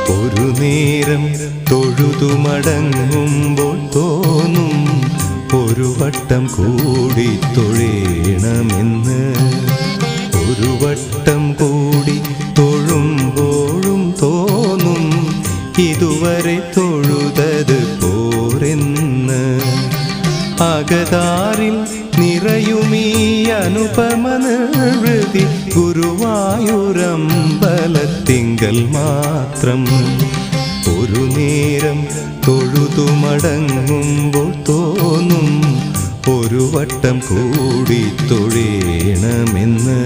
ഒരു നേരം തൊഴുതു മടങ്ങുമ്പോൾ തോന്നും ഒരു വട്ടം കൂടി തൊഴേണമെന്ന്. ഒരു വട്ടം കൂടി തൊഴുമ്പോഴും തോന്നും ഇതുവരെ തൊഴുതത് പോരെന്ന്. അകതാരിൽ നിറയുമീ അനുപമ നിർവൃതി ഗുരുവായൂരമ്പലത്തിങ്കൽ മാത്രം. ഒരു നേരം തൊഴുതു മടങ്ങുമ്പോൾ തോന്നും ഒരു വട്ടം കൂടി തൊഴേണമെന്ന്.